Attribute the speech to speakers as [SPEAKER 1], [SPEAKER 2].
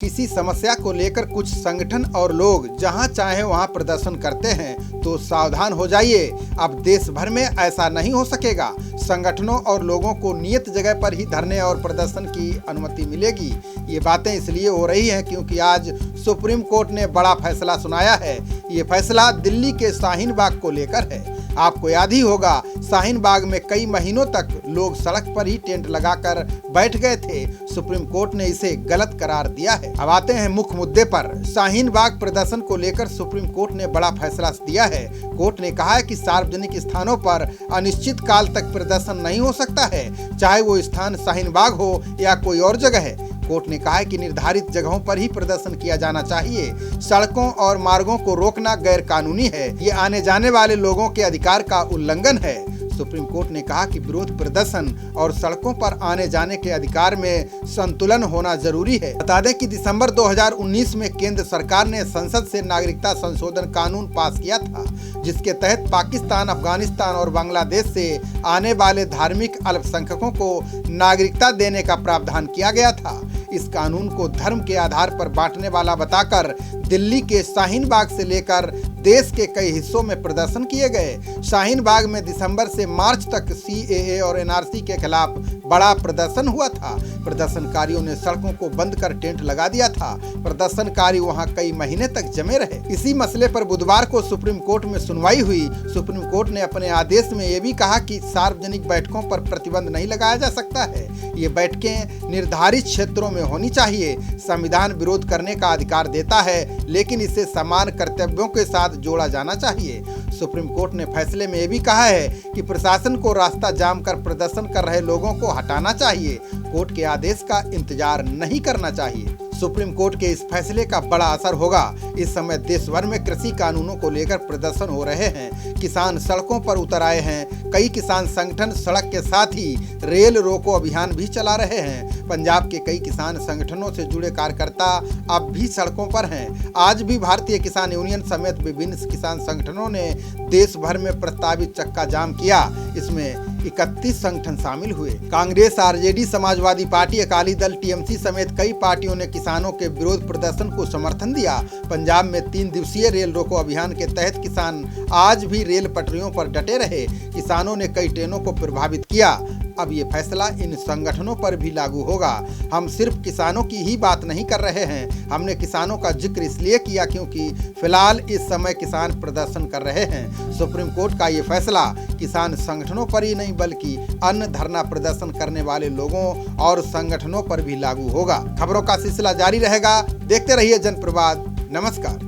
[SPEAKER 1] किसी समस्या को लेकर कुछ संगठन और लोग जहां चाहे वहां प्रदर्शन करते हैं तो सावधान हो जाइए। अब देश भर में ऐसा नहीं हो सकेगा। संगठनों और लोगों को नियत जगह पर ही धरने और प्रदर्शन की अनुमति मिलेगी। ये बातें इसलिए हो रही हैं क्योंकि आज सुप्रीम कोर्ट ने बड़ा फैसला सुनाया है। ये फैसला दिल्ली के शाहीन बाग को लेकर है। आपको याद ही होगा, शाहीन बाग में कई महीनों तक लोग सड़क पर ही टेंट लगाकर बैठ गए थे। सुप्रीम कोर्ट ने इसे गलत करार दिया है। अब आते हैं मुख्य मुद्दे पर। शाहीन बाग प्रदर्शन को लेकर सुप्रीम कोर्ट ने बड़ा फैसला दिया है। कोर्ट ने कहा है कि सार्वजनिक स्थानों पर अनिश्चित काल तक प्रदर्शन नहीं हो सकता है, चाहे वो स्थान शाहीन बाग हो या कोई और जगह है। कोर्ट ने कहा है कि निर्धारित जगहों पर ही प्रदर्शन किया जाना चाहिए। सड़कों और मार्गों को रोकना गैर कानूनी है। ये आने जाने वाले लोगों के अधिकार का उल्लंघन है। सुप्रीम कोर्ट ने कहा कि विरोध प्रदर्शन और सड़कों पर आने जाने के अधिकार में संतुलन होना जरूरी है। बता दें कि दिसंबर 2019 में केंद्र सरकार ने संसद से नागरिकता संशोधन कानून पास किया था, जिसके तहत पाकिस्तान, अफगानिस्तान और बांग्लादेश से आने वाले धार्मिक अल्पसंख्यकों को नागरिकता देने का प्रावधान किया गया था। इस कानून को धर्म के आधार पर बांटने वाला बताकर दिल्ली के शाहीन बाग से लेकर देश के कई हिस्सों में प्रदर्शन किए गए। शाहीन बाग में दिसंबर से मार्च तक CAA और NRC के खिलाफ बड़ा प्रदर्शन हुआ था। प्रदर्शनकारियों ने सड़कों को बंद कर टेंट लगा दिया था। प्रदर्शनकारी वहां कई महीने तक जमे रहे। इसी मसले पर बुधवार को सुप्रीम कोर्ट में सुनवाई हुई। सुप्रीम कोर्ट ने अपने आदेश में ये भी कहा कि सार्वजनिक बैठकों पर प्रतिबंध नहीं लगाया जा सकता है। ये बैठकें निर्धारित क्षेत्रों में होनी चाहिए। संविधान विरोध करने का अधिकार देता है, लेकिन इसे समान कर्तव्यों के साथ जोड़ा जाना चाहिए। सुप्रीम कोर्ट ने फैसले में यह भी कहा है कि प्रशासन को रास्ता जाम कर प्रदर्शन कर रहे लोगों को हटाना चाहिए। कोर्ट के आदेश का इंतजार नहीं करना चाहिए। सुप्रीम कोर्ट के इस फैसले का बड़ा असर होगा। इस समय देश भर में कृषि कानूनों को लेकर प्रदर्शन हो रहे हैं। किसान सड़कों पर उतर आए हैं। कई किसान संगठन सड़क के साथ ही रेल रोको अभियान भी चला रहे हैं। पंजाब के कई किसान संगठनों से जुड़े कार्यकर्ता अब भी सड़कों पर हैं। आज भी भारतीय किसान यूनियन समेत विभिन्न किसान संगठनों ने देश भर में प्रस्तावित चक्का जाम किया। इसमें 31 संगठन शामिल हुए। Congress, RJD, Samajwadi party, Akali Dal, TMC समेत कई पार्टियों ने किसानों के विरोध प्रदर्शन को समर्थन दिया। पंजाब में 3 दिवसीय रेल रोको अभियान के तहत किसान आज भी रेल पटरियों पर डटे रहे। किसानों ने कई ट्रेनों को प्रभावित किया। अब ये फैसला इन संगठनों पर भी लागू होगा। हम सिर्फ किसानों की ही बात नहीं कर रहे हैं। हमने किसानों का जिक्र इसलिए किया क्योंकि फिलहाल इस समय किसान प्रदर्शन कर रहे हैं। सुप्रीम कोर्ट का ये फैसला किसान संगठनों पर ही नहीं बल्कि अन्य धरना प्रदर्शन करने वाले लोगों और संगठनों पर भी लागू होगा। खबरों का सिलसिला जारी रहेगा। देखते रहिए जनप्रवाद। नमस्कार।